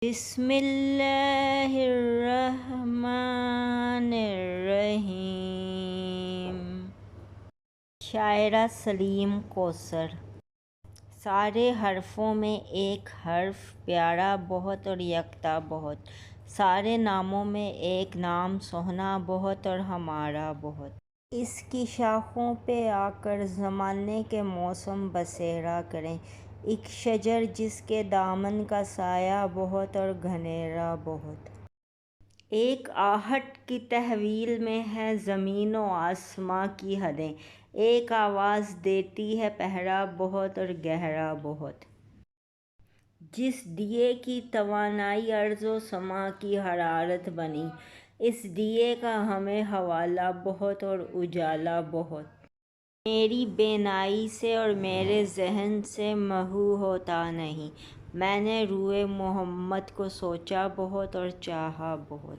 بسم اللہ الرحمن الرحیم۔ شاعرہ سلیم کوثر۔ سارے حرفوں میں ایک حرف پیارا بہت اور یکتا بہت، سارے ناموں میں ایک نام سوہنا بہت اور ہمارا بہت۔ اس کی شاخوں پہ آ کر زمانے کے موسم بسیرا کریں، ایک شجر جس کے دامن کا سایہ بہت اور گھنیرا بہت۔ ایک آہٹ کی تحویل میں ہے زمین و آسماں کی حدیں، ایک آواز دیتی ہے پہرا بہت اور گہرا بہت۔ جس دیے کی توانائی ارض و سماء کی حرارت بنی، اس دیے کا ہمیں حوالہ بہت اور اجالا بہت۔ میری بینائی سے اور میرے ذہن سے محو ہوتا نہیں، میں نے روئے محمد کو سوچا بہت اور چاہا بہت۔